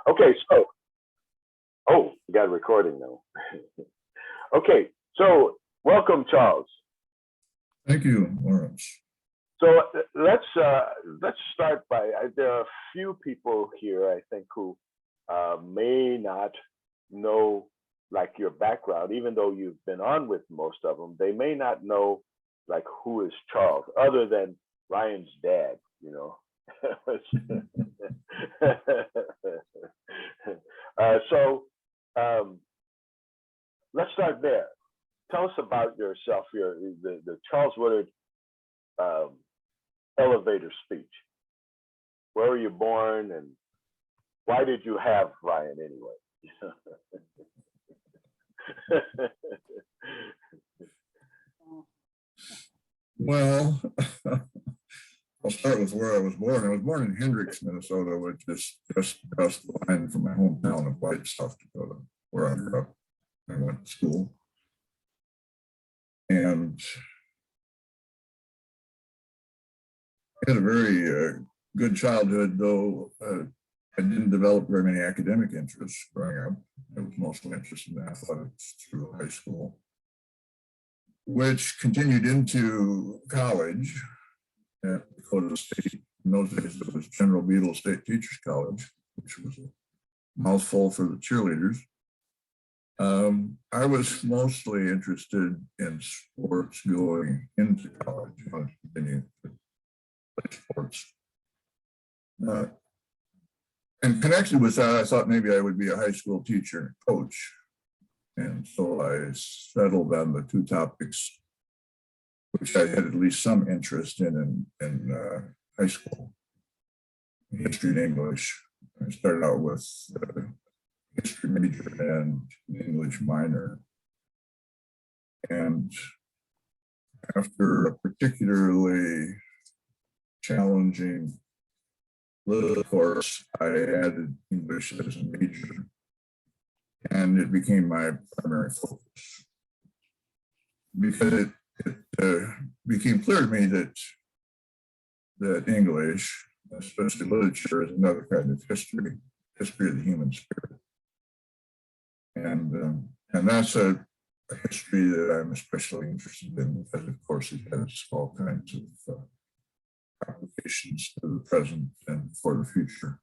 Okay, so, oh, we got a recording now. Okay, so welcome, Charles. Thank you, Lawrence. So let's start by, there are a few people here, I think, who may not know like your background, even though you've been on with most of them. They may not know like who is Charles, other than Ryan's dad, you know. So let's start there. Tell us about yourself, the Charles Woodard elevator speech. Where were you born, and why did you have Ryan anyway? Well, I'll start with where I was born. I was born in Hendricks, Minnesota, which is just across the line from my hometown of White, South Dakota, where I grew up. I went to school. And I had a very good childhood, though I didn't develop very many academic interests growing up. I was mostly interested in athletics through high school, which continued into college at Dakota State. In those days, it was General Beadle State Teachers College, which was a mouthful for the cheerleaders. I was mostly interested in sports going into college. I wanted to continue to play sports. And connected with that, I thought maybe I would be a high school teacher and coach. And so I settled on the two topics which I had at least some interest in high school: history and English. I started out with history major and English minor. And after a particularly challenging little course, I added English as a major, and it became my primary focus, because it became clear to me that English, especially literature, is another kind of history of the human spirit. And that's a history that I'm especially interested in, because of course it has all kinds of applications to the present and for the future.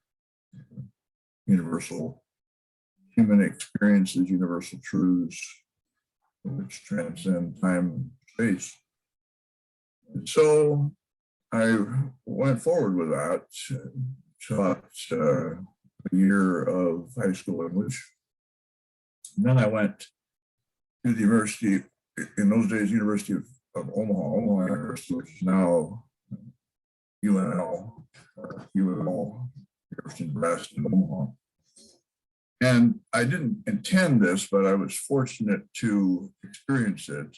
Universal human experiences, universal truths, which transcend time and space. And so I went forward with that, taught a year of high school English. And then I went to the university, in those days, University of Omaha University, which is now UNL, University of Nebraska in Omaha. And I didn't intend this, but I was fortunate to experience it.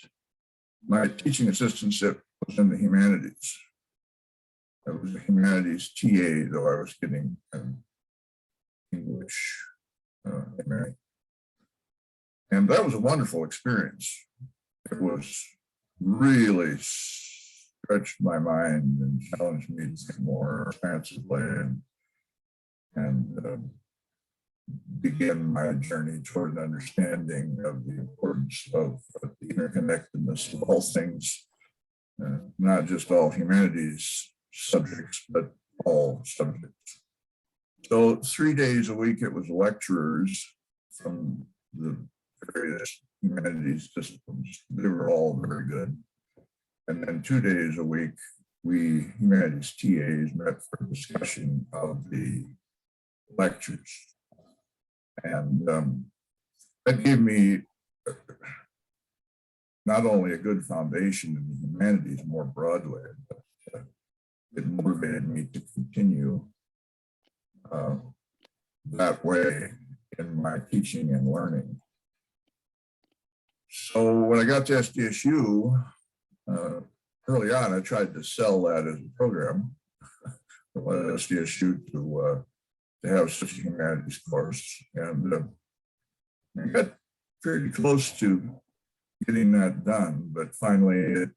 My teaching assistantship was in the humanities. I was a humanities TA, though I was getting an English MA. And that was a wonderful experience. It was really stretched my mind and challenged me to think more expansively and begin my journey toward an understanding of the importance of the interconnectedness of all things, not just all humanities subjects, but all subjects. So 3 days a week, it was lecturers from the various humanities disciplines. They were all very good. And then 2 days a week, we humanities TAs met for discussion of the lectures. And that gave me not only a good foundation in the humanities more broadly, but it motivated me to continue that way in my teaching and learning. So when I got to SDSU, early on, I tried to sell that as a program. I wanted SDSU to have such a humanities course, and I got pretty close to getting that done, but finally it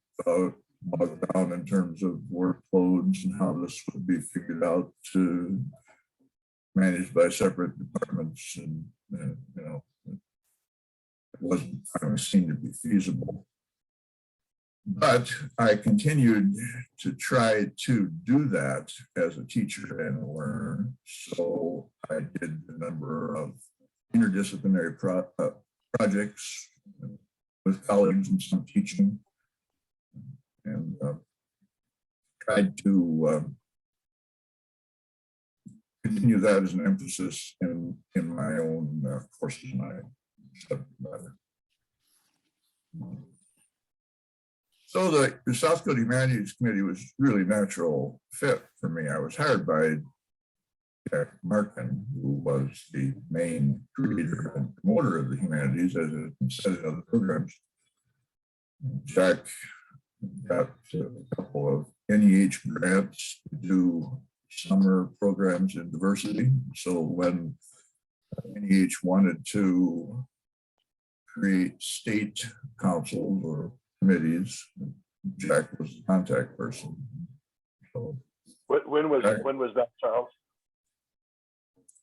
bogged down in terms of workloads and how this would be figured out to managed by separate departments, and you know, it wasn't seen to be feasible. But I continued to try to do that as a teacher and a learner. So I did a number of interdisciplinary projects with colleagues and some teaching, and tried to continue that as an emphasis in my own courses and my subject matter. So the South Dakota Humanities Committee was really a natural fit for me. I was hired by Jack Markin, who was the main creator and promoter of the humanities, as it had been said in other programs. Jack got a couple of NEH grants to do summer programs in diversity. So when NEH wanted to create state councils or committees, Jack was the contact person. So, when was that, Charles?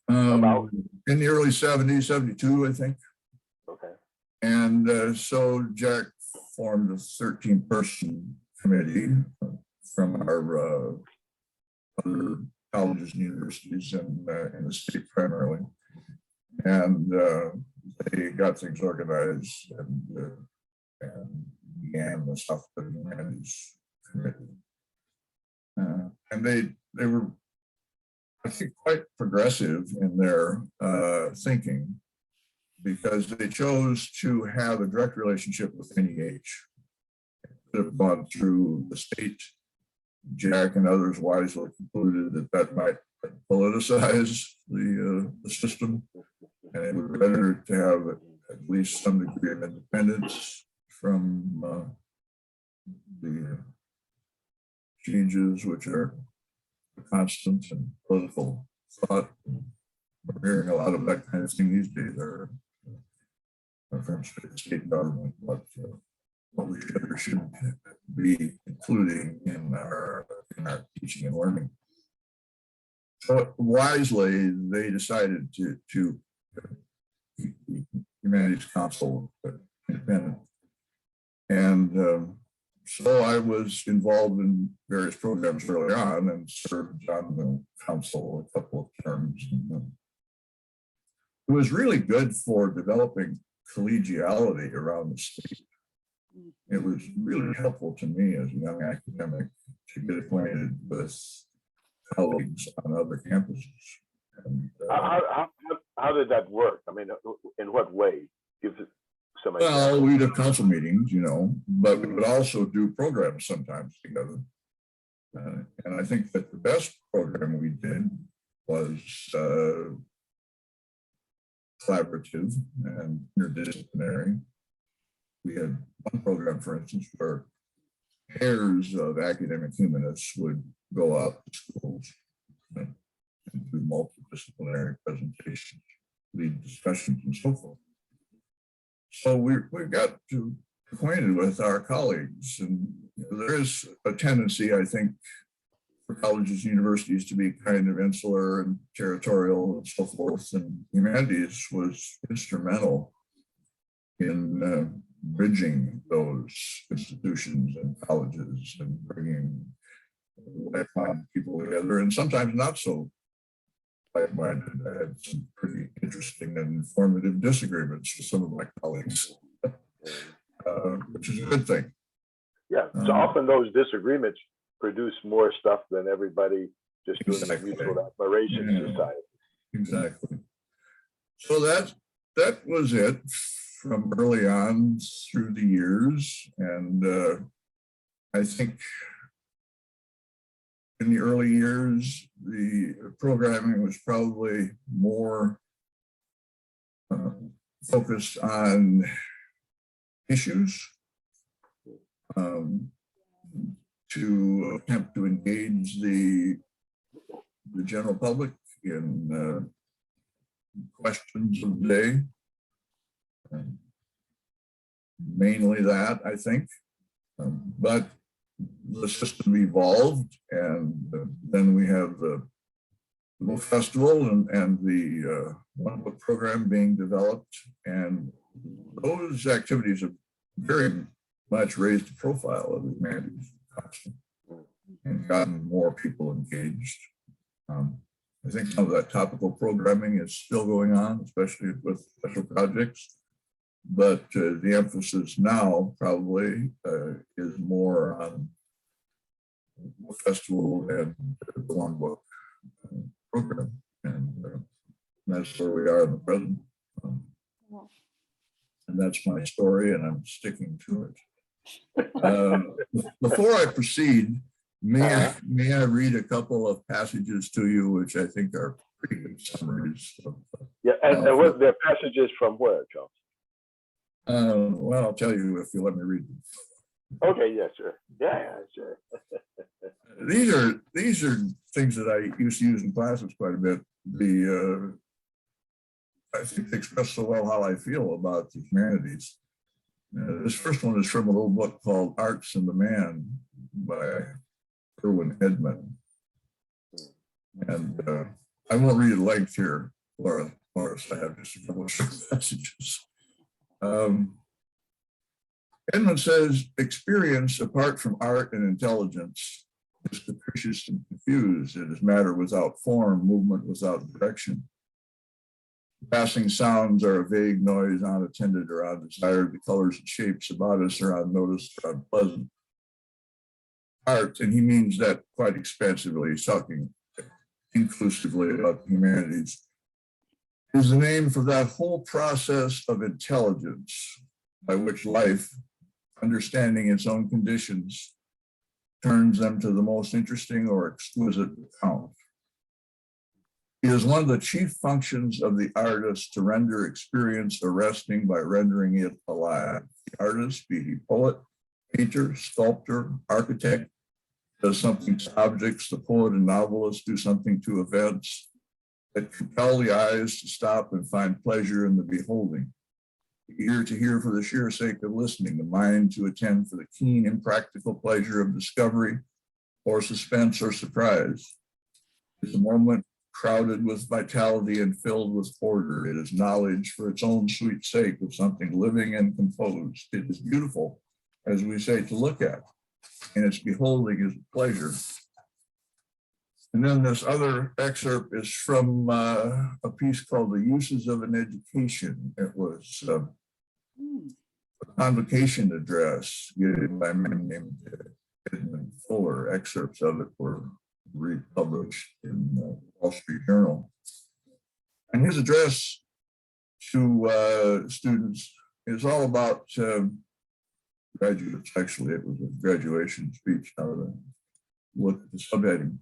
About in the early 70s, 72, I think. Okay. And so Jack formed a 13-person committee from our other colleges and universities in the state primarily. And they got things organized and began the South Dakota Humanities Committee. And they were, I think, quite progressive in their thinking, because they chose to have a direct relationship with NEH. Could have gone through the state. Jack and others wisely concluded that might politicize the system, and it would be better to have at least some degree of independence from the changes which are constant and political thought. We're hearing a lot of that kind of thing these days from state government, what we should or shouldn't be including in our teaching and learning. So wisely, they decided to keep the Humanities Council independent. And so I was involved in various programs early on and served on the council a couple of terms. And it was really good for developing collegiality around the state. It was really helpful to me as a young academic to get acquainted with colleagues on other campuses. And, how did that work? I mean, in what way? Give it some. Well, we'd have council meetings, you know, but we would also do programs sometimes together. And I think that the best program we did was collaborative and interdisciplinary. We had one program, for instance, where pairs of academic humanists would go out to schools and do multidisciplinary presentations, lead discussions, and so forth. So we got acquainted with our colleagues, and there is a tendency, I think, for colleges and universities to be kind of insular and territorial and so forth, and humanities was instrumental in bridging those institutions and colleges and bringing like-minded people together, and sometimes not so like-minded. I had some pretty interesting and informative disagreements with some of my colleagues, which is a good thing. Yeah, so often those disagreements produce more stuff than everybody just doing a mutual admiration society. Exactly. So that was it from early on through the years. And I think in the early years, the programming was probably more focused on issues, to attempt to engage the general public in questions of the day. Mainly that, I think, but the system evolved, and then we have the the book festival and the one book program being developed. And those activities have very much raised the profile of the humanities and gotten more people engaged. I think some of that topical programming is still going on, especially with special projects. But the emphasis now probably is more on the festival and the one book program. And that's where we are in the present. And that's my story, and I'm sticking to it. Before I proceed, may I read a couple of passages to you, which I think are pretty good summaries of, yeah, and what the passages from where, Charles? well, I'll tell you if you let me read them. Okay, yeah, sure. Yeah, sure. These are things that I used to use in classes quite a bit. I think they express so well how I feel about the humanities. This first one is from a little book called Arts and the Man by Erwin Edmund. And I won't read it length here, Laura. I have just a couple of short passages. Edmund says, experience apart from art and intelligence is capricious and confused. It is matter without form, movement without direction. Passing sounds are a vague noise, unattended or undesired. The colors and shapes about us are unnoticed or unpleasant. Art, and he means that quite expansively, he's talking inclusively about the humanities, is the name for that whole process of intelligence by which life, understanding its own conditions, turns them to the most interesting or exquisite account. It is one of the chief functions of the artist to render experience arresting by rendering it alive. The artist, be he poet, painter, sculptor, architect, does something to objects. The poet and novelist do something to events that compel the eyes to stop and find pleasure in the beholding. The ear to hear for the sheer sake of listening, the mind to attend for the keen, impractical pleasure of discovery or suspense or surprise. It is a moment crowded with vitality and filled with order. It is knowledge for its own sweet sake of something living and composed. It is beautiful, as we say, to look at, and its beholding is a pleasure. And then this other excerpt is from a piece called The Uses of an Education. It was a convocation address given by a man named Edmund Fuller. Excerpts of it were republished in the Wall Street Journal. And his address to students is all about graduates. Actually, it was a graduation speech. Now that I look at the subheading,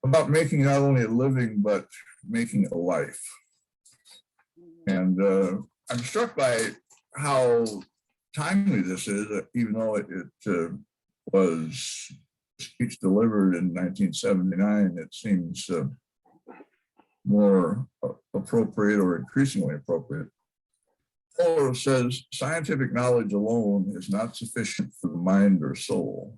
about making not only a living, but making a life. And I'm struck by how timely this is, even though it was a speech delivered in 1979, it seems more appropriate or increasingly appropriate. Fuller says, scientific knowledge alone is not sufficient for the mind or soul.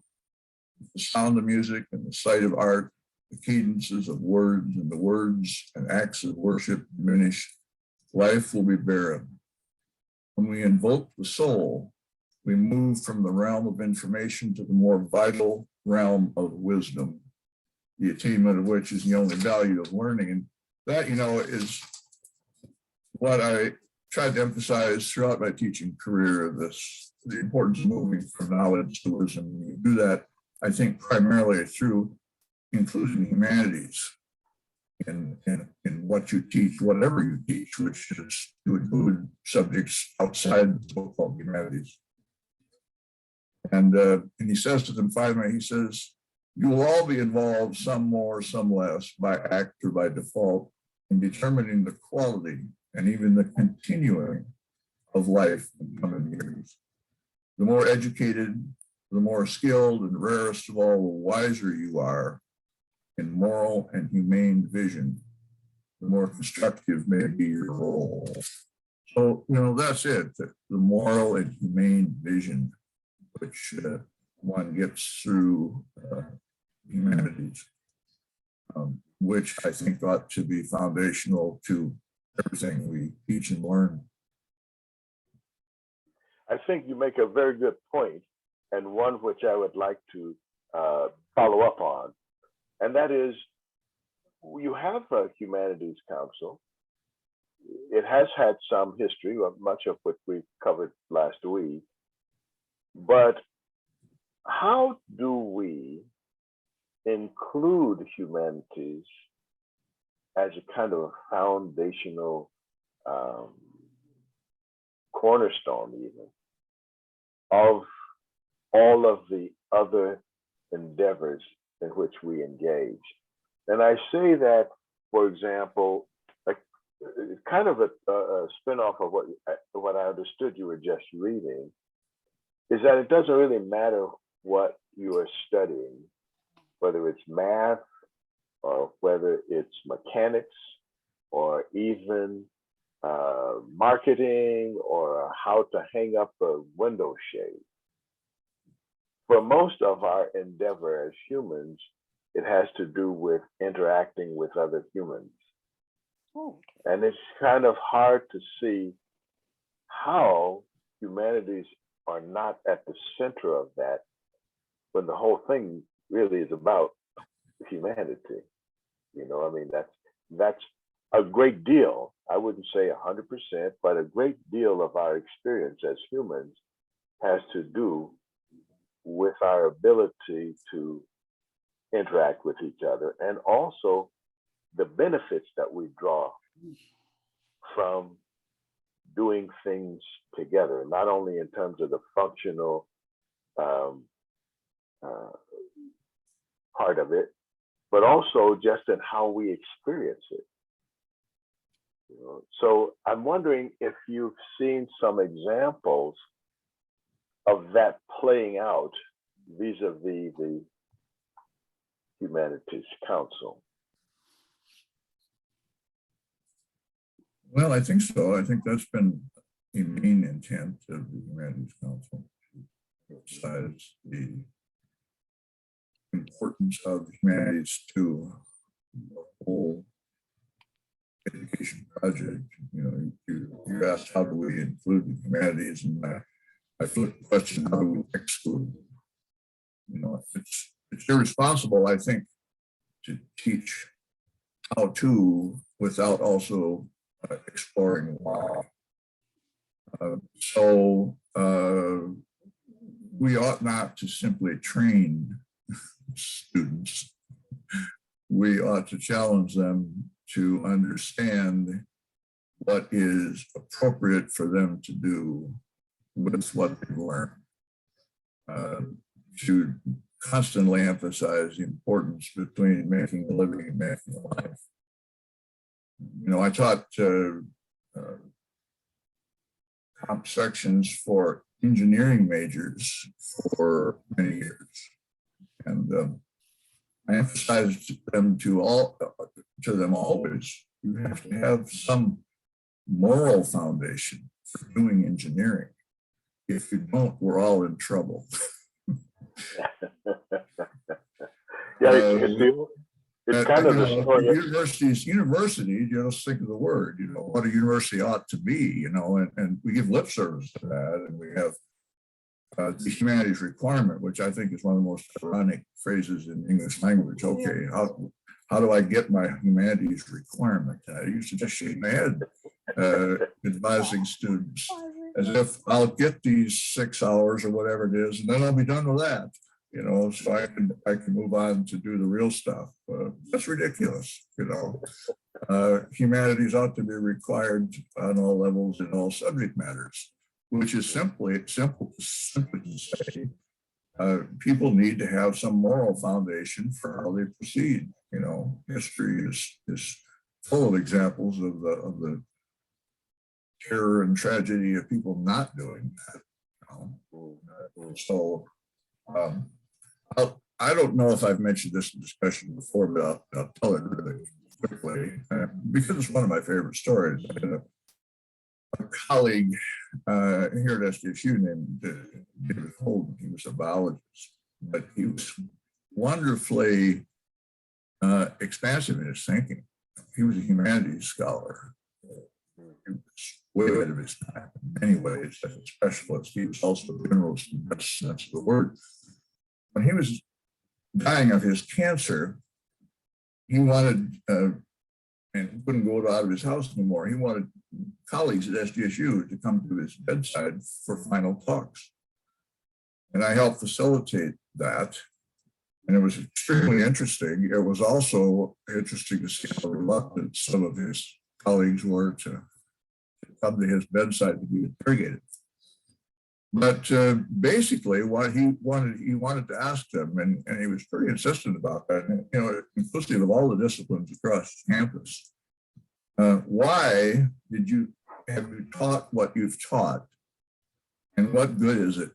The sound of music and the sight of art, the cadences of words and the words and acts of worship diminish, life will be barren. When we invoke the soul, we move from the realm of information to the more vital realm of wisdom, the attainment of which is the only value of learning. And that, is what I tried to emphasize throughout my teaching career, the importance of moving from knowledge to wisdom. You do that, I think, primarily through including humanities in what you teach, whatever you teach, which is to include subjects outside the so-called humanities. And he says to them finally, he says, you will all be involved, some more, some less, by act or by default, in determining the quality and even the continuing of life in coming years. The more educated, the more skilled, and rarest of all, the wiser you are in moral and humane vision, the more constructive may be your role. So, that's it, the moral and humane vision, which one gets through humanities. which I think ought to be foundational to everything we teach and learn. I think you make a very good point, and one which I would like to follow up on, and that is, you have a Humanities Council. It has had some history, much of which we covered last week, but how do we include humanities as a kind of a foundational cornerstone even of all of the other endeavors in which we engage? And I say that, for example, like kind of a spin-off of what I understood you were just reading, is that it doesn't really matter what you are studying, whether it's math or whether it's mechanics or even marketing or how to hang up a window shade. For most of our endeavor as humans, it has to do with interacting with other humans. And it's kind of hard to see how humanities are not at the center of that when the whole thing really is about humanity. You know, I mean, that's a great deal. I wouldn't say 100%, but a great deal of our experience as humans has to do with our ability to interact with each other, and also the benefits that we draw from doing things together, not only in terms of the functional part of it, but also just in how we experience it. You know, so I'm wondering if you've seen some examples of that playing out vis-a-vis the Humanities Council. Well, I think so. I think that's been the main intent of the Humanities Council, besides the importance of the humanities to the whole education project. You know, you asked how do we include the humanities, and I flipped the question, how do we exclude? You know, it's irresponsible, I think, to teach how to without also exploring why. So we ought not to simply train students. We ought to challenge them to understand what is appropriate for them to do with what they've learned. To constantly emphasize the importance between making a living and making a life. You know, I taught comp sections for engineering majors for many years, and I emphasized to them always, you have to have some moral foundation for doing engineering. If you don't, we're all in trouble. Yeah, it's kind of the story. Universities, you just think of the word, you know, what a university ought to be, you know, and we give lip service to that, and we have the humanities requirement, which I think is one of the most ironic phrases in English language. Okay, how do I get my humanities requirement? I used to just shake my head advising students as if I'll get these 6 hours or whatever it is, and then I'll be done with that. You know, so I can move on to do the real stuff. That's ridiculous. You know, humanities ought to be required on all levels in all subject matters, which is simple to say. People need to have some moral foundation for how they proceed. You know, history is full of examples of the terror and tragedy of people not doing that. You know? So. I don't know if I've mentioned this in discussion before, but I'll tell it really quickly because it's one of my favorite stories. I had a colleague here at SDSU named David Holden. He was a biologist, but he was wonderfully expansive in his thinking. He was a humanities scholar. He was way ahead of his time in many ways as a specialist. He was also a generalist in the best sense of the word. When he was dying of his cancer, he wanted, and he couldn't go out of his house anymore. He wanted colleagues at SDSU to come to his bedside for final talks. And I helped facilitate that. And it was extremely interesting. It was also interesting to see how reluctant some of his colleagues were to come to his bedside to be interrogated. But basically, what he wanted to ask them, and he was pretty insistent about that, and, you know, inclusive of all the disciplines across campus. Why have you taught what you've taught, and what good is it?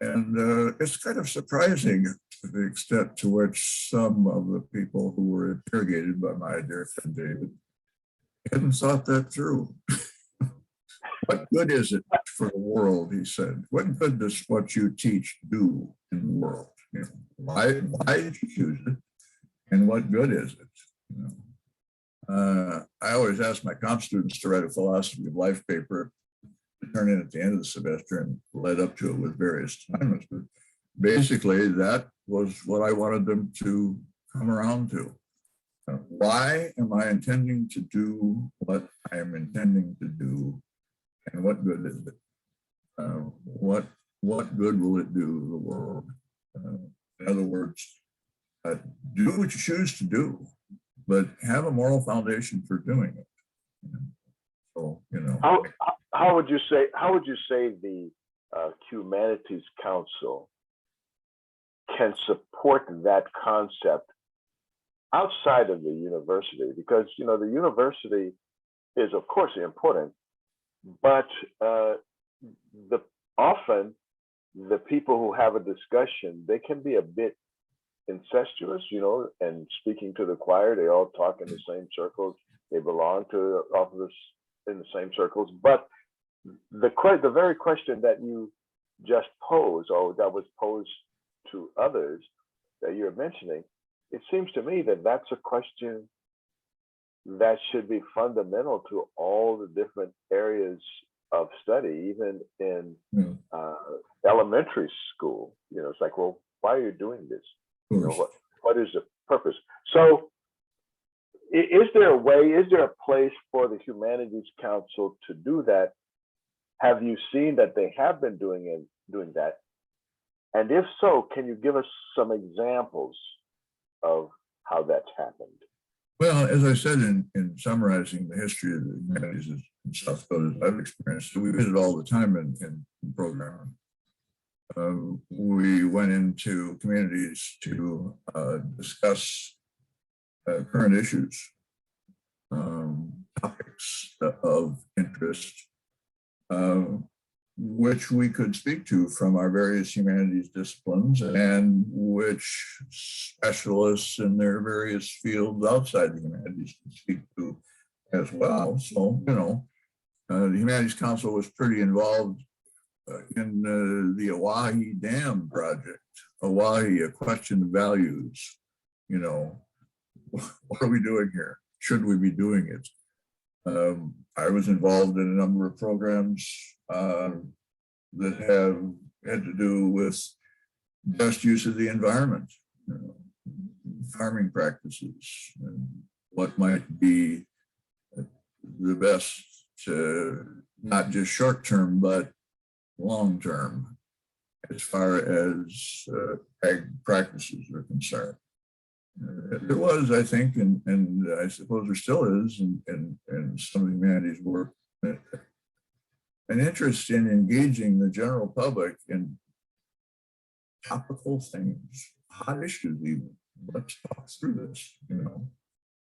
And it's kind of surprising to the extent to which some of the people who were interrogated by my dear friend David hadn't thought that through. What good is it for the world, he said. What good does what you teach do in the world? You know, why did you choose it? And what good is it? You know? I always ask my comp students to write a philosophy of life paper to turn in at the end of the semester, and led up to it with various assignments. But basically, that was what I wanted them to come around to. Why am I intending to do what I am intending to do? And what good is it? What good will it do the world? In other words, do what you choose to do, but have a moral foundation for doing it. So, you know. How would you say the Humanities Council can support that concept outside of the university? Because, you know, the university is, of course, important, but often the people who have a discussion, they can be a bit incestuous, you know, and speaking to the choir, they all talk in the same circles. They belong to officers in the same circles. But the very question that you just posed, or that was posed to others that you're mentioning, it seems to me that that's a question that should be fundamental to all the different areas of study, even in elementary school. You know, it's like, well, why are you doing this? You know, what is the purpose? So is there a place for the Humanities Council to do that? Have you seen that they have been doing that? And if so, can you give us some examples of how that's happened? Well, as I said in summarizing the history of the humanities in South Dakota, I've experienced, we visit all the time in programming. We went into communities to discuss current issues, topics of interest, which we could speak to from our various humanities disciplines, and which specialists in their various fields outside the humanities can speak to as well. So, you know, the Humanities Council was pretty involved in the Oahe Dam project. Oahe, a question of values. You know, what are we doing here? Should we be doing it? I was involved in a number of programs that have had to do with best use of the environment, you know, farming practices, and what might be the best, not just short term, but long term, as far as ag practices are concerned. There was, I think, and I suppose there still is, in some of the humanities work, an interest in engaging the general public in topical things, hot issues even. Let's talk through this, you know.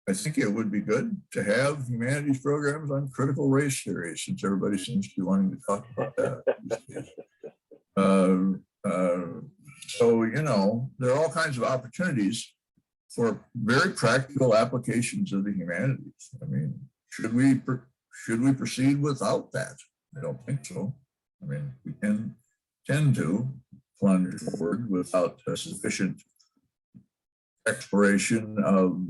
I think it would be good to have humanities programs on critical race theory, since everybody seems to be wanting to talk about that. So, you know, there are all kinds of opportunities for very practical applications of the humanities. I mean, should we proceed without that? I don't think so. I mean, we can tend to plunge forward without a sufficient exploration of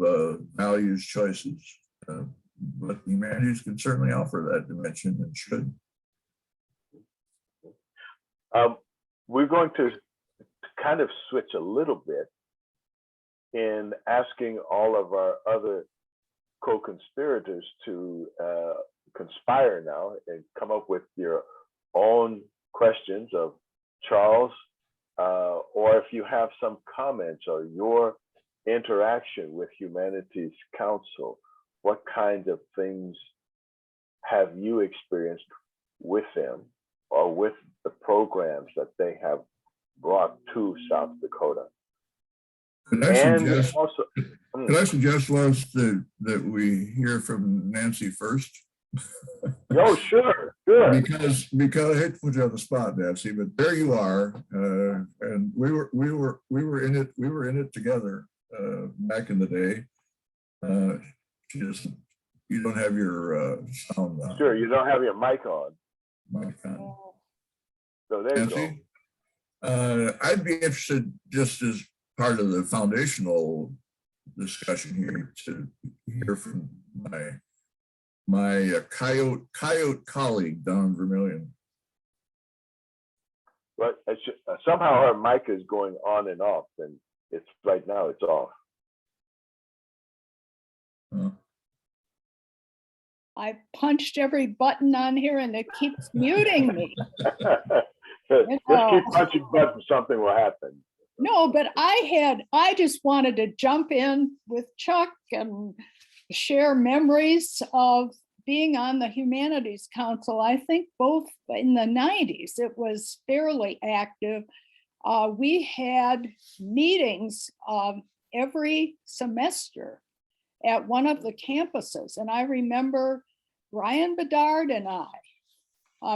values choices. But humanities can certainly offer that dimension and should. We're going to kind of switch a little bit in asking all of our other co-conspirators to conspire now and come up with your own questions of Charles, or if you have some comments or your interaction with Humanities Council, what kinds of things have you experienced with them or with the programs that they have brought to South Dakota? Could I suggest, Lois, that we hear from Nancy first? Oh, sure. Because I hate to put you on the spot, Nancy, but there you are, and we were in it together back in the day. You don't have your sound on. Sure, you don't have your mic on. So there Nancy, you go. I'd be interested, just as part of the foundational discussion here, to hear from my coyote colleague down in Vermilion. But somehow our mic is going on and off, and it's right now it's off. I punched every button on here and it keeps muting me. Just keep punching buttons, something will happen. No, but I just wanted to jump in with Chuck and share memories of being on the Humanities Council. I think both in the 90s, it was fairly active. We had meetings every semester at one of the campuses. And I remember Brian Bedard and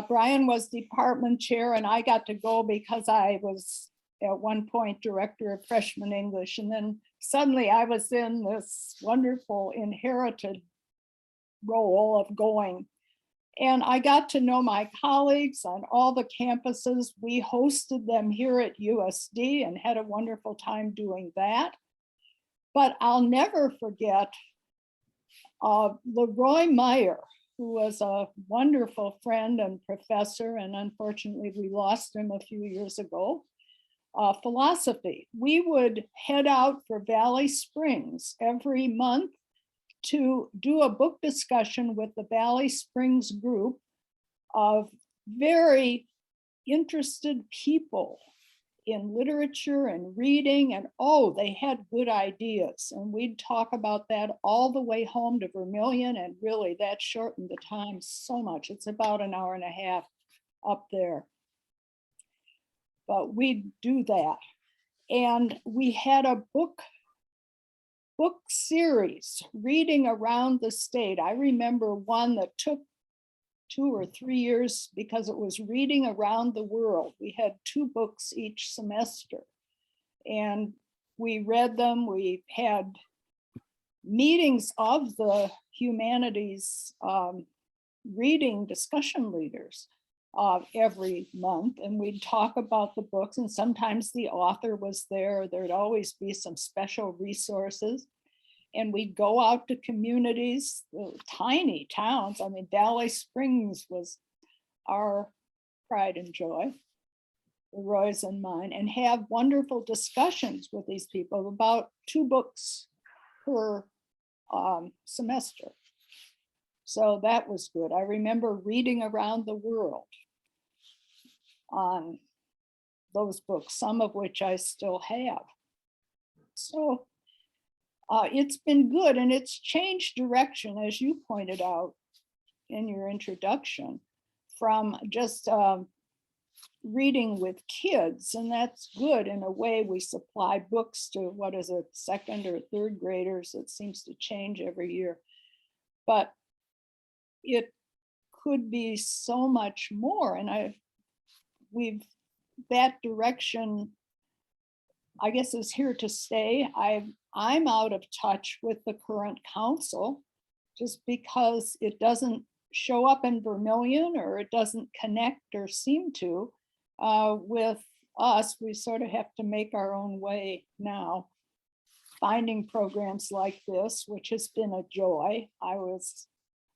Brian was department chair, and I got to go because I was at one point director of freshman English. And then suddenly I was in this wonderful inherited role of going. And I got to know my colleagues on all the campuses. We hosted them here at USD and had a wonderful time doing that. But I'll never forget Leroy Meyer, who was a wonderful friend and professor, and unfortunately we lost him a few years ago. Philosophy. We would head out for Valley Springs every month to do a book discussion with the Valley Springs group of very interested people in literature and reading, and they had good ideas. And we'd talk about that all the way home to Vermilion, and really that shortened the time so much. It's about an hour and a half up there. But we'd do that. And we had a book series, reading around the state. I remember one that took 2 or 3 years because it was reading around the world. We had 2 books each semester and we read them. We had meetings of the humanities reading discussion leaders every month, and we'd talk about the books, and sometimes the author was there. There'd always be some special resources. And we'd go out to communities, tiny towns. I mean, Valley Springs was our pride and joy, Roy's and mine, and have wonderful discussions with these people about 2 books per semester. So that was good. I remember reading around the world on those books, some of which I still have. So it's been good, and it's changed direction, as you pointed out in your introduction, from just reading with kids, and that's good. In a way, we supply books to, what is it, 2nd or 3rd graders. It seems to change every year, but it could be so much more. And that direction, I guess, is here to stay. I'm out of touch with the current council just because it doesn't show up in Vermilion, or it doesn't connect or seem to with us. We sort of have to make our own way now. finding programs like this, which has been a joy.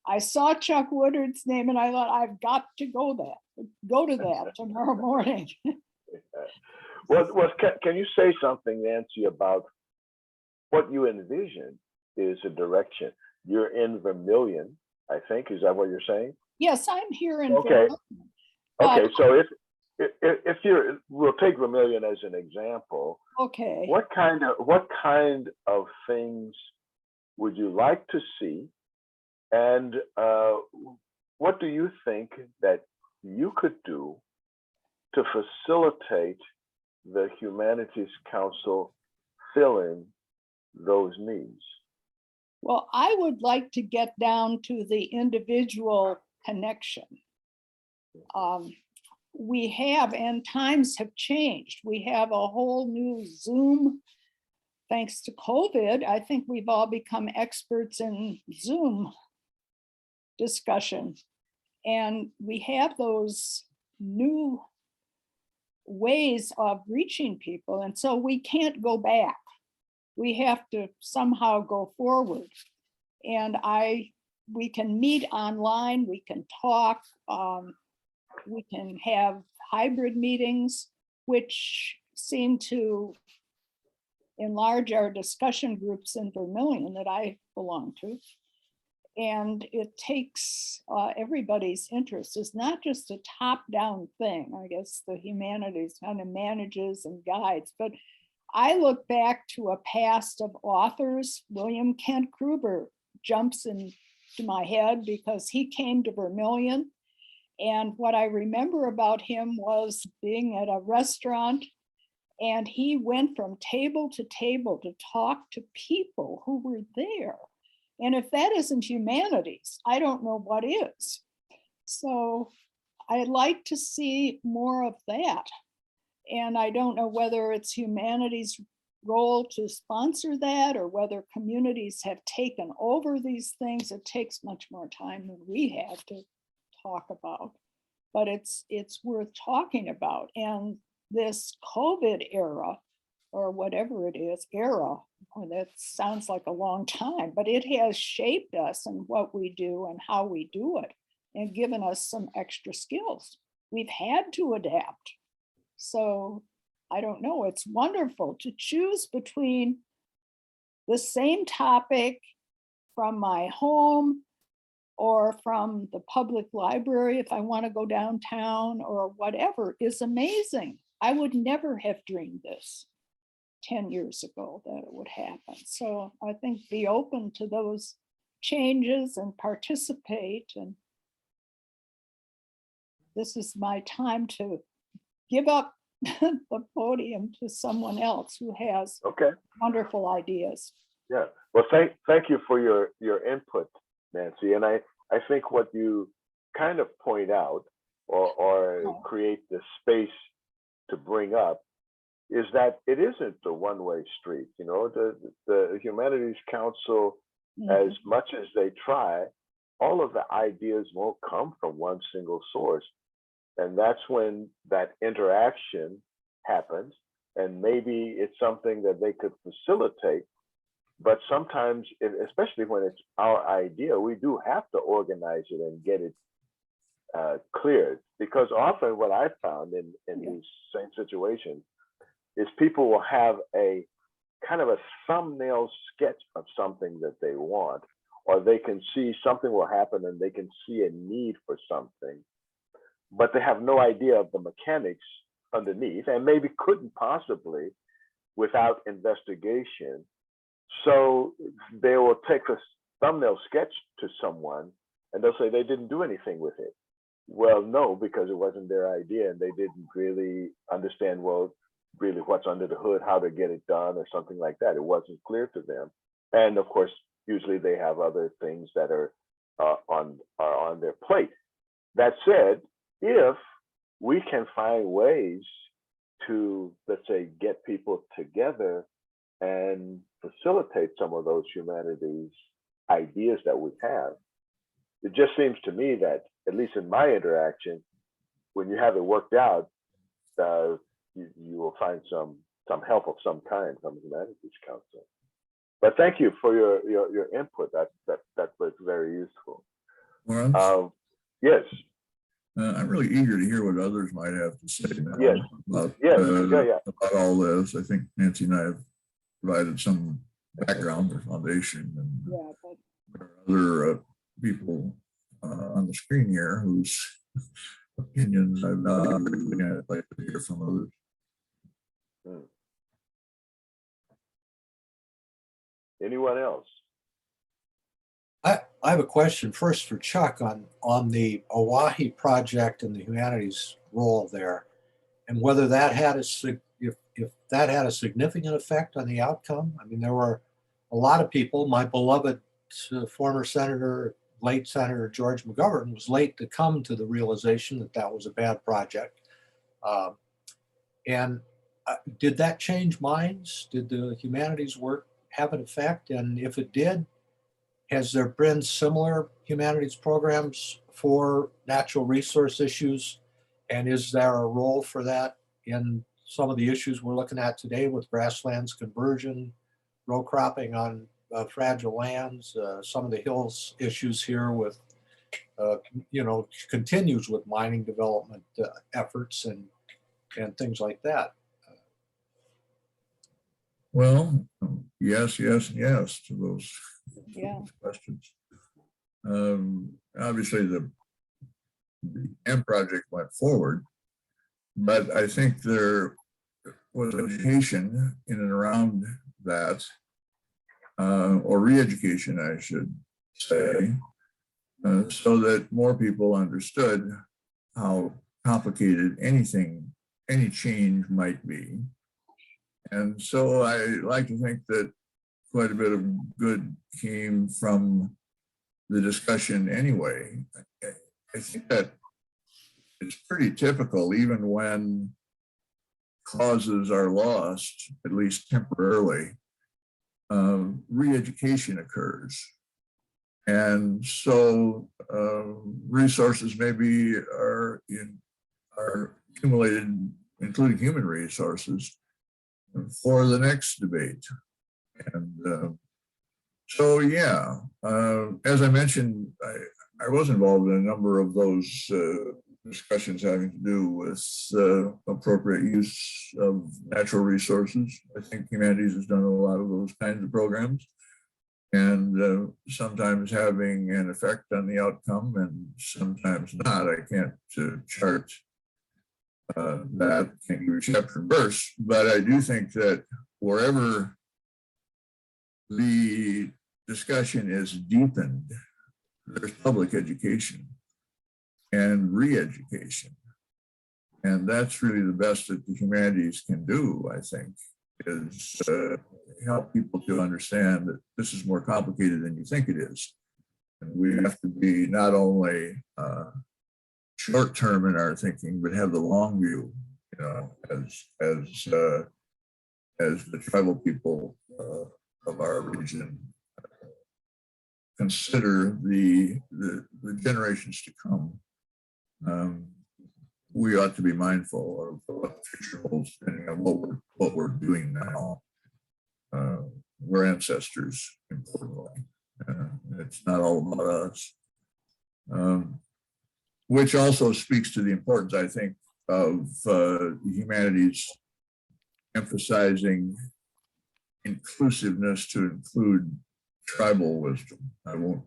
I saw Chuck Woodard's name and I thought, I've got to go to that tomorrow morning. Well, can you say something, Nancy, about what you envision is a direction? You're in Vermilion, I think. Is that what you're saying? Yes, I'm here in Okay. Vermilion, but- Okay, so if you're, we'll take Vermilion as an example. Okay. What kind of things would you like to see, and what do you think that you could do to facilitate the Humanities Council filling those needs? Well, I would like to get down to the individual connection. We have, and times have changed. We have a whole new Zoom. Thanks to COVID, I think we've all become experts in Zoom discussion. And we have those new ways of reaching people. And so we can't go back. We have to somehow go forward. And we can meet online, we can talk, we can have hybrid meetings, which seem to enlarge our discussion groups in Vermilion that I belong to. And it takes everybody's interest. It's not just a top-down thing. I guess the humanities kind of manages and guides, but I look back to a past of authors. William Kent Kruber jumps into my head because he came to Vermilion. And what I remember about him was being at a restaurant, and he went from table to table to talk to people who were there. And if that isn't humanities, I don't know what is. So I'd like to see more of that. And I don't know whether it's humanities' role to sponsor that or whether communities have taken over these things. It takes much more time than we have to talk about, but it's worth talking about. And this COVID era, or whatever it is, era, well, that sounds like a long time, but it has shaped us and what we do and how we do it and given us some extra skills. We've had to adapt. So I don't know, it's wonderful to choose between the same topic from my home or from the public library if I want to go downtown or whatever is amazing. I would never have dreamed this 10 years ago that it would happen. So I think be open to those changes and participate. And this is my time to give up the podium to someone else who has wonderful ideas. Yeah, well, thank you for your input, Nancy. And I think what you kind of point out or create the space to bring up is that it isn't a one-way street. You know, the Humanities Council, as much as they try, all of the ideas won't come from one single source. And that's when that interaction happens. And maybe it's something that they could facilitate. But sometimes, especially when it's our idea, we do have to organize it and get it cleared. Because often what I've found in these same situations is people will have a kind of a thumbnail sketch of something that they want, or they can see something will happen and they can see a need for something, but they have no idea of the mechanics underneath and maybe couldn't possibly without investigation. So they will take a thumbnail sketch to someone and they'll say they didn't do anything with it. Well, no, because it wasn't their idea and they didn't really understand, well, really what's under the hood, how to get it done or something like that. It wasn't clear to them. And of course, usually they have other things that are on their plate. That said, if we can find ways to, let's say, get people together and facilitate some of those humanities ideas that we have, it just seems to me that, at least in my interaction, when you have it worked out, you will find some help of some kind from the Humanities Council. But thank you for your input. That was very useful. Lawrence, Yes. I'm really eager to hear what others might have to say now Yes. about, Yes. about all this. I think Nancy and I have provided some background or foundation, and Yeah, but there are other people on the screen here whose opinions I've not really had. I'd like to hear from others. Anyone else? I have a question first for Chuck on the Oahe project and the humanities role there, and whether that had if that had a significant effect on the outcome. I mean, there were a lot of people. My beloved former senator, late Senator George McGovern, was late to come to the realization that that was a bad project. And did that change minds? Did the humanities work have an effect? And if it did, has there been similar humanities programs for natural resource issues? And is there a role for that in some of the issues we're looking at today with grasslands conversion, row cropping on fragile lands, some of the hills issues here with, continues with mining development efforts and things like that? Well, yes, and yes to those questions. Obviously, the M project went forward, but I think there was education in and around that, or re-education, I should say, so that more people understood how complicated any change might be. And so I like to think that quite a bit of good came from the discussion anyway. I think that it's pretty typical, even when causes are lost, at least temporarily, re-education occurs. And so resources maybe are accumulated, including human resources, for the next debate. And so, yeah, as I mentioned, I was involved in a number of those discussions having to do with appropriate use of natural resources. I think humanities has done a lot of those kinds of programs, and sometimes having an effect on the outcome and sometimes not. I can't chart that, can't give you chapter and verse, but I do think that wherever the discussion is deepened, there's public education and re-education. And that's really the best that the humanities can do, I think, is help people to understand that this is more complicated than you think it is. And we have to be not only short-term in our thinking, but have the long view, as the tribal people of our region consider the generations to come. We ought to be mindful of what the future holds, depending on what we're doing now. We're ancestors, importantly. It's not all about us. Which also speaks to the importance, I think, of the humanities emphasizing inclusiveness to include tribal wisdom. I won't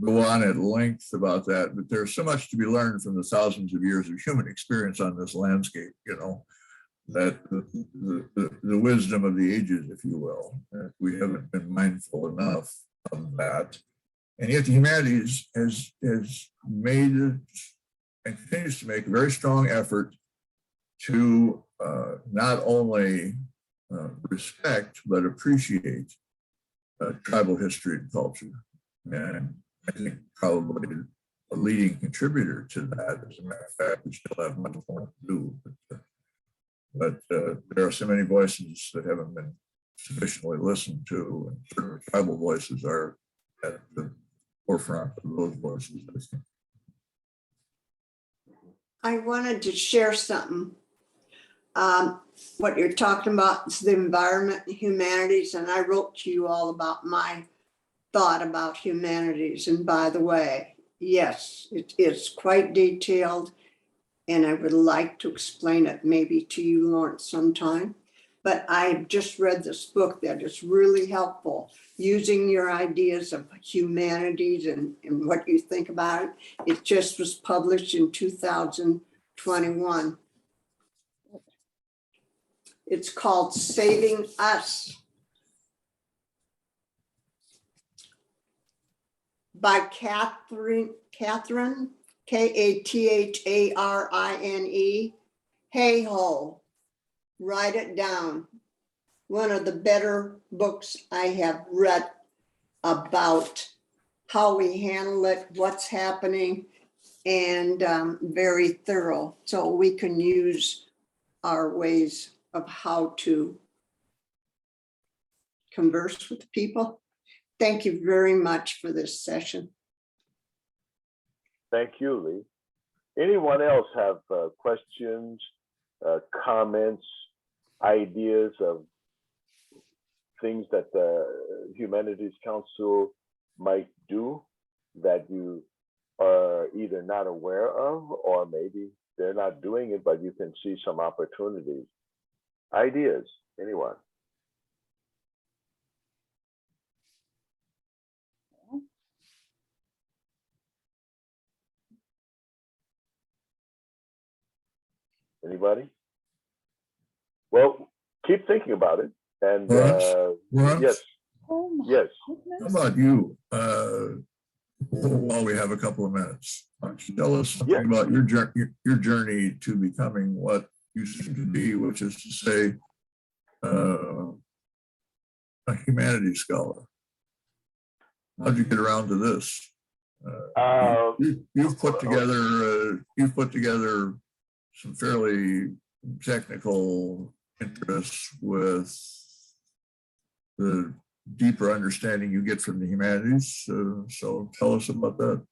go on at length about that, but there's so much to be learned from the thousands of years of human experience on this landscape, that the wisdom of the ages, if you will, we haven't been mindful enough of that. And yet the humanities has made and continues to make a very strong effort to not only respect, but appreciate tribal history and culture. And I think probably a leading contributor to that, as a matter of fact, we still have much more to do. But there are so many voices that haven't been sufficiently listened to, and certain tribal voices are at the forefront of those voices, I think. I wanted to share something. What you're talking about is the environment and humanities, and I wrote to you all about my thought about humanities. And by the way, yes, it is quite detailed, and I would like to explain it maybe to you, Lawrence, sometime. But I just read this book that is really helpful, using your ideas of humanities and what you think about it. It just was published in 2021. It's called Saving Us by Catherine, Katharine, Hey Ho. Write it down. One of the better books I have read about how we handle it, what's happening, and very thorough. So we can use our ways of how to converse with people. Thank you very much for this session. Thank you, Lee. Anyone else have questions, comments, ideas of things that the Humanities Council might do that you are either not aware of, or maybe they're not doing it, but you can see some opportunities? Ideas, anyone? Anybody? Well, keep thinking about it. And Lawrence? yes, Oh my yes. How goodness. about you? While we have a couple of minutes, why don't you tell us something about your journey to becoming what you seem to be, which is to say, a humanities scholar. How'd you get around to this? You've put together some fairly technical interests with the deeper understanding you get from the humanities. So tell us about that.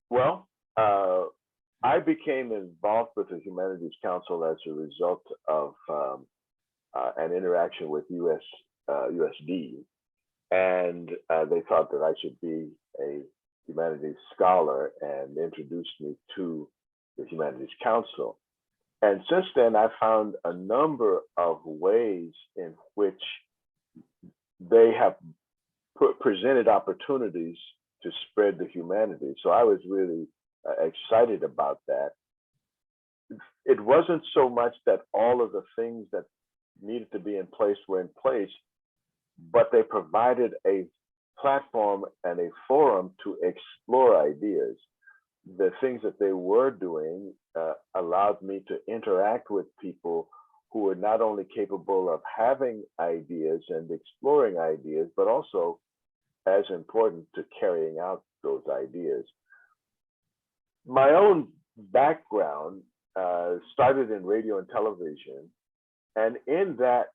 Well, I became involved with the Humanities Council as a result of an interaction with USD, and they thought that I should be a humanities scholar and introduced me to the Humanities Council. And since then, I found a number of ways in which they have presented opportunities to spread the humanities. So I was really excited about that. It wasn't so much that all of the things that needed to be in place were in place, but they provided a platform and a forum to explore ideas. The things that they were doing allowed me to interact with people who were not only capable of having ideas and exploring ideas, but also, as important, to carrying out those ideas. My own background started in radio and television, and in that,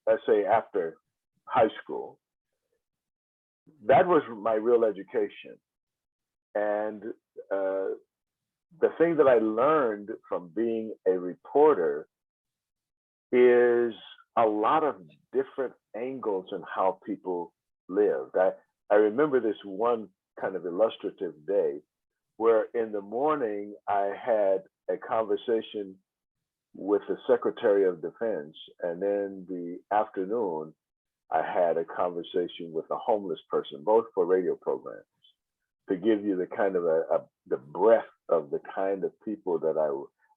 let's say after high school, that was my real education. And the thing that I learned from being a reporter is a lot of different angles in how people lived. I remember this one kind of illustrative day where in the morning I had a conversation with the Secretary of Defense, and then the afternoon I had a conversation with a homeless person, both for radio programs, to give you the kind of the breadth of the kind of people that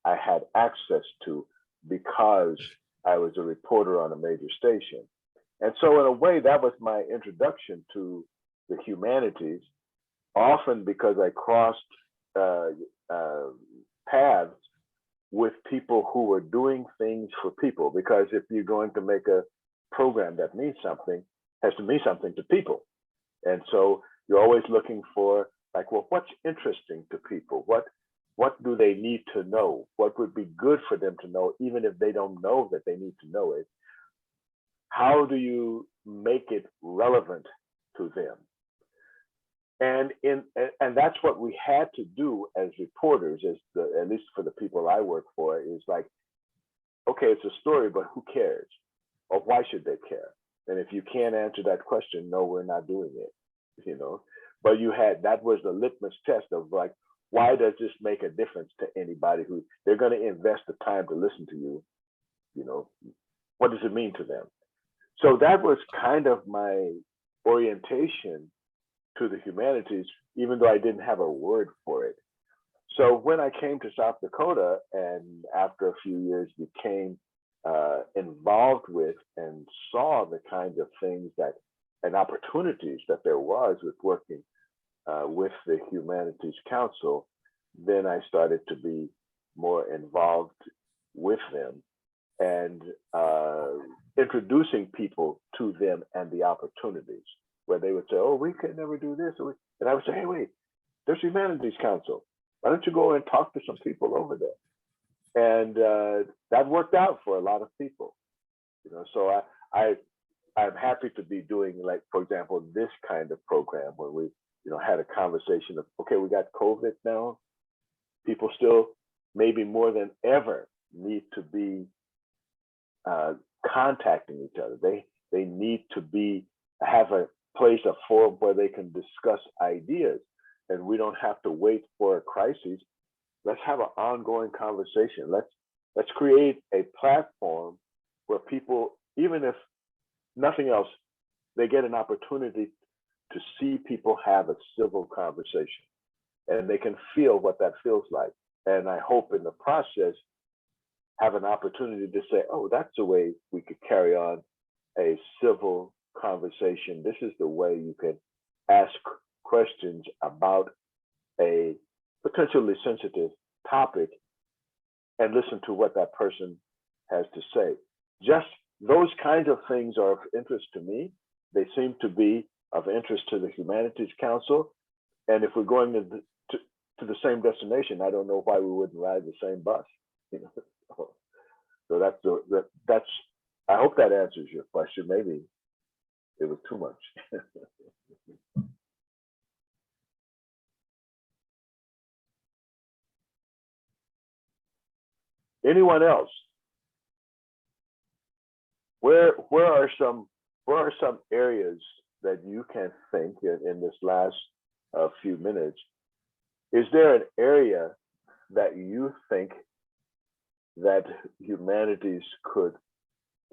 I had access to because I was a reporter on a major station. And so in a way, that was my introduction to the humanities, often because I crossed paths with people who were doing things for people. Because if you're going to make a program that means something, it has to mean something to people. And so you're always looking for, like, well, what's interesting to people? What do they need to know? What would be good for them to know, even if they don't know that they need to know it? How do you make it relevant to them? and that's what we had to do as reporters, at least for the people I work for, is like, okay, it's a story, but who cares? Or why should they care? And if you can't answer that question, no, we're not doing it, you know. But that was the litmus test of like, why does this make a difference to anybody who they're going to invest the time to listen to you? You know, what does it mean to them? So that was kind of my orientation to the humanities, even though I didn't have a word for it. So when I came to South Dakota and after a few years became involved with and saw the kinds of things and opportunities that there was with working with the Humanities Council, then I started to be more involved with them and introducing people to them and the opportunities, where they would say, oh, we could never do this. And I would say, hey, wait, there's Humanities Council. Why don't you go and talk to some people over there? And that worked out for a lot of people, you know. So I'm happy to be doing, like, for example, this kind of program where we, you know, had a conversation of, okay, we got COVID now. People still, maybe more than ever, need to be contacting each other. They need to have a place, a forum where they can discuss ideas, and we don't have to wait for a crisis. Let's have an ongoing conversation. Let's create a platform where people, even if nothing else, they get an opportunity to see people have a civil conversation, and they can feel what that feels like. And I hope in the process have an opportunity to say, oh, that's the way we could carry on a civil conversation. This is the way you can ask questions about a potentially sensitive topic and listen to what that person has to say. Just those kinds of things are of interest to me. They seem to be of interest to the Humanities Council. And if we're going to the same destination, I don't know why we wouldn't ride the same bus. You know? So that's. I hope that answers your question. Maybe it was too much. Anyone else? Where are some areas that you can think in this last few minutes? Is there an area that you think that humanities could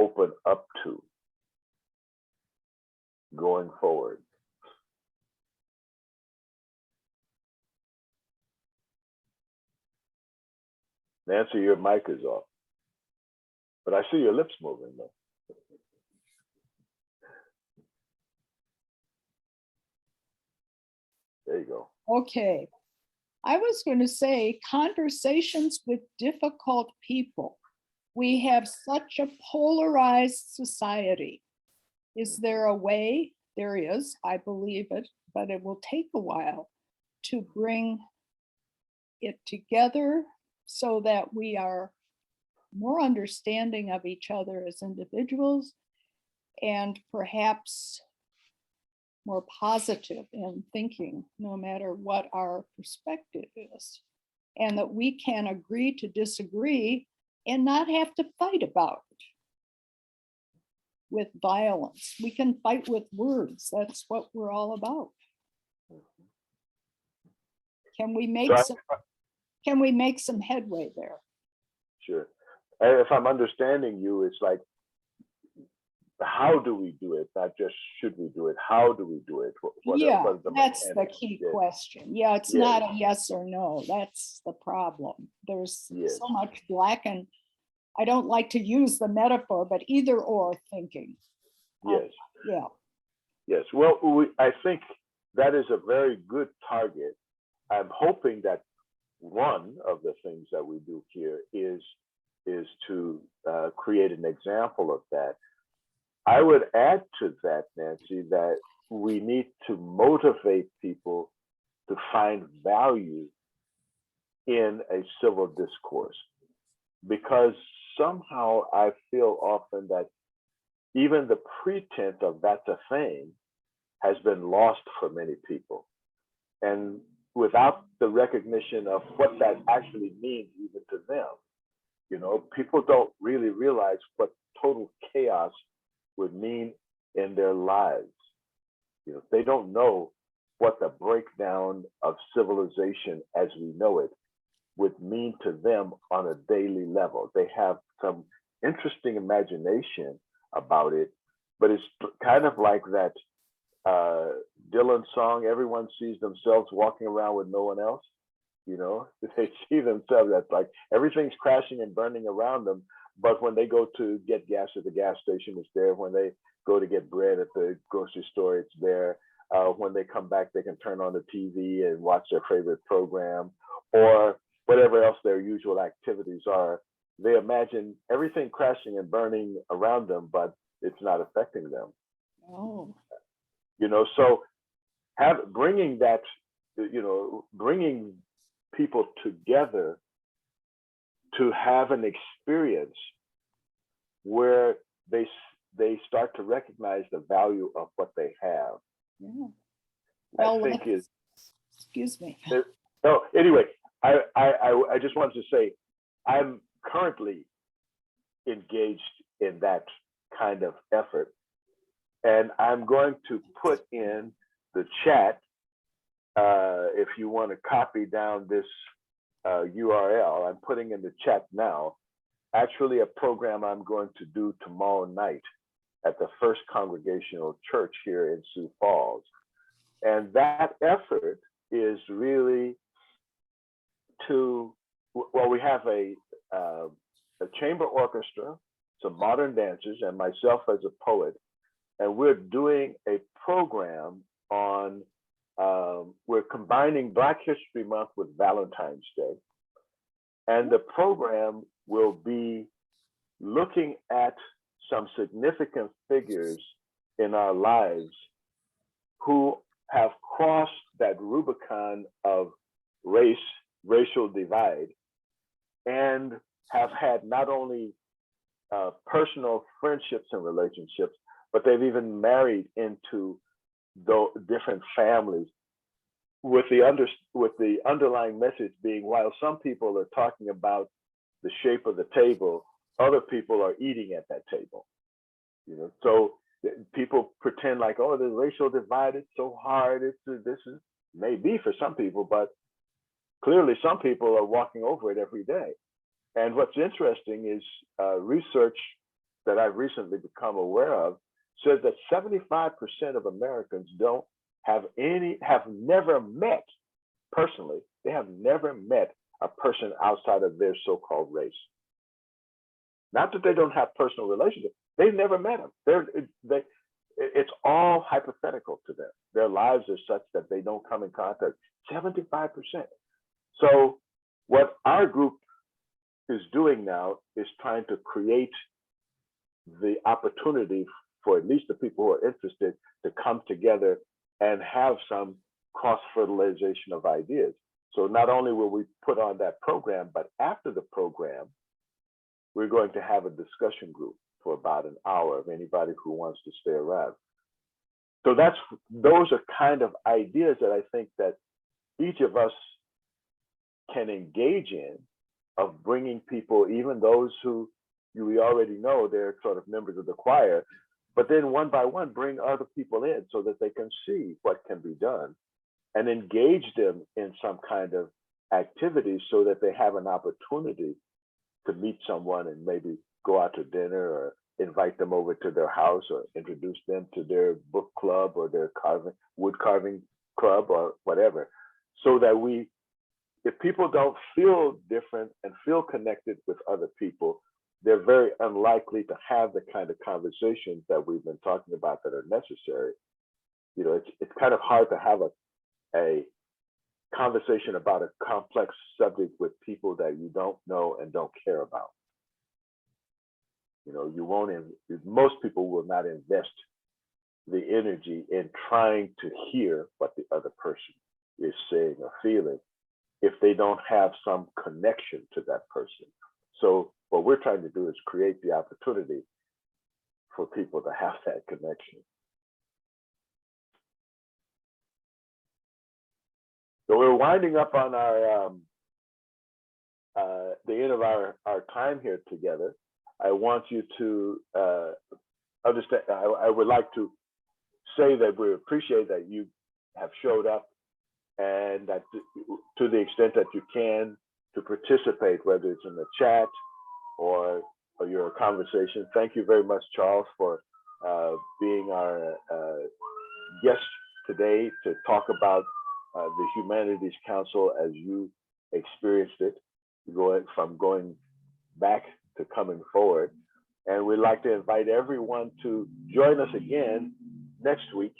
open up to going forward? Nancy, your mic is off, but I see your lips moving though. There you go. Okay. I was going to say conversations with difficult people. We have such a polarized society. Is there a way? There is, I believe it, but it will take a while to bring it together so that we are more understanding of each other as individuals and perhaps more positive in thinking, no matter what our perspective is, and that we can agree to disagree and not have to fight about it with violence. We can fight with words. That's what we're all about. Can we make some headway there? Sure. And if I'm understanding you, it's like, how do we do it? Not just should we do it, how do we do it? Yeah, that's the key question. Yeah, it's not a yes or no. That's the problem. There's so much black and, I don't like to use the metaphor, but either or thinking. Yes. Yeah. Yes. Well, I think that is a very good target. I'm hoping that one of the things that we do here is to create an example of that. I would add to that, Nancy, that we need to motivate people to find value in a civil discourse, because somehow I feel often that even the pretense of that's a thing has been lost for many people. and without the recognition of what that actually means even to them. You know, people don't really realize what total chaos would mean in their lives. You know, they don't know what the breakdown of civilization as we know it would mean to them on a daily level. They have some interesting imagination about it, but it's kind of like that Dylan song, everyone sees themselves walking around with no one else. You know, they see themselves as like everything's crashing and burning around them. But when they go to get gas at the gas station, it's there. When they go to get bread at the grocery store, it's there. When they come back, they can turn on the TV and watch their favorite program or whatever else their usual activities are. They imagine everything crashing and burning around them, but it's not affecting them. Oh, You know, so bringing that, you know, bringing people together to have an experience where they start to recognize the value of what they have. yeah. Well, I think is. Excuse me. Oh, anyway, I just wanted to say I'm currently engaged in that kind of effort, and I'm going to put in the chat if you want to copy down this URL. I'm putting in the chat now. Actually, a program I'm going to do tomorrow night at the First Congregational Church here in Sioux Falls, and that effort is really to, well, we have a chamber orchestra, some modern dancers, and myself as a poet, and we're doing a program on, we're combining Black History Month with Valentine's Day, and the program will be looking at some significant figures in our lives who have crossed that Rubicon of racial divide, and have had not only personal friendships and relationships, but they've even married into different families, with the underlying message being, while some people are talking about the shape of the table, other people are eating at that table. You know, so people pretend like, oh, the racial divide is so hard. This is maybe for some people, but clearly some people are walking over it every day. And what's interesting is research that I've recently become aware of says that 75% of Americans have never met personally, they have never met a person outside of their so-called race. Not that they don't have personal relationships, they've never met them. It's all hypothetical to them. Their lives are such that they don't come in contact, 75%. So what our group is doing now is trying to create the opportunity for at least the people who are interested to come together and have some cross-fertilization of ideas. So not only will we put on that program, but after the program, we're going to have a discussion group for about an hour of anybody who wants to stay around. So those are kind of ideas that I think that each of us can engage in, of bringing people, even those who we already know they're sort of members of the choir, but then one by one bring other people in so that they can see what can be done and engage them in some kind of activity so that they have an opportunity to meet someone and maybe go out to dinner or invite them over to their house or introduce them to their book club or their wood carving club or whatever, so that if people don't feel different and feel connected with other people, they're very unlikely to have the kind of conversations that we've been talking about that are necessary. You know, it's kind of hard to have a conversation about a complex subject with people that you don't know and don't care about. You know, most people will not invest the energy in trying to hear what the other person is saying or feeling if they don't have some connection to that person. So what we're trying to do is create the opportunity for people to have that connection. So we're winding up on our the end of our time here together. I want you to understand. I would like to say that we appreciate that you have showed up, and that to the extent that you can, to participate, whether it's in the chat or your conversation. Thank you very much, Charles, for being our guest today to talk about the Humanities Council as you experienced it, going back to coming forward. And we'd like to invite everyone to join us again next week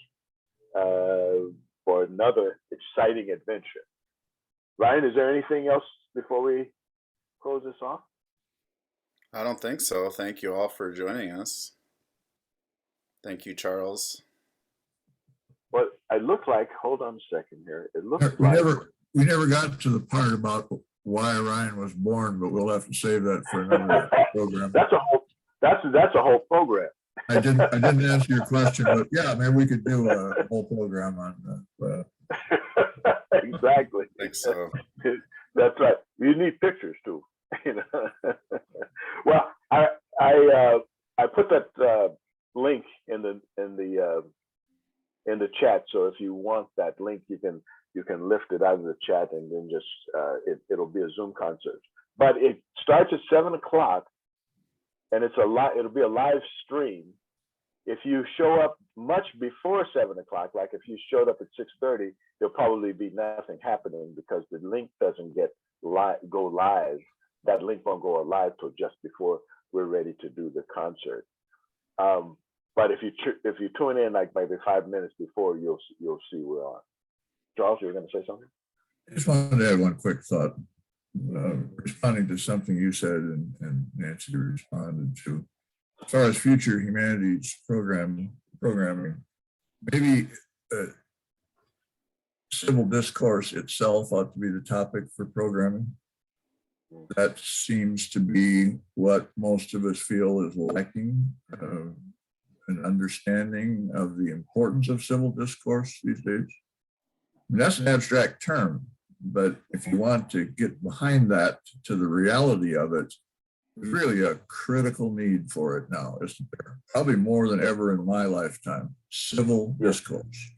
for another exciting adventure. Ryan, is there anything else before we close this off? I don't think so. Thank you all for joining us. Thank you, Charles. Well, it looked like, hold on a second here. It looks We like we never got to the part about why Ryan was born, but we'll have to save that for another program. that's a whole program. I didn't answer your question, but yeah, maybe we could do a whole program on Exactly. I think so. That's right. You need pictures too. Well, I put that link in the chat. So if you want that link, you can lift it out of the chat, and then just it'll be a Zoom concert. But it starts at 7 o'clock, and it'll be a live stream. If you show up much before 7 o'clock, like if you showed up at 6:30, there'll probably be nothing happening because the link doesn't go live. That link won't go live till just before we're ready to do the concert. But if you tune in like maybe 5 minutes before, you'll see we're on. Charles, you were going to say something? I just wanted to add one quick thought, responding to something you said and Nancy responded to. As far as future humanities programming, maybe civil discourse itself ought to be the topic for programming. That seems to be what most of us feel is lacking, an understanding of the importance of civil discourse these days. I mean, that's an abstract term, but if you want to get behind that to the reality of it, there's really a critical need for it now, isn't there? Probably more than ever in my lifetime. Civil discourse.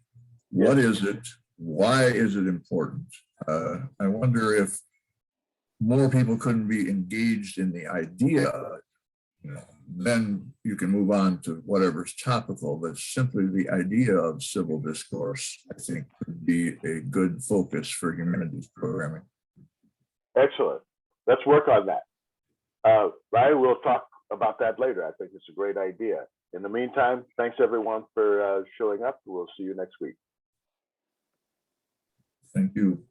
What is it? Why is it important? I wonder if more people couldn't be engaged in the idea, then you can move on to whatever's topical, but simply the idea of civil discourse, I think, would be a good focus for humanities programming. Excellent. Let's work on that. Ryan, we'll talk about that later. I think it's a great idea. In the meantime, thanks everyone for showing up. We'll see you next week. Thank you.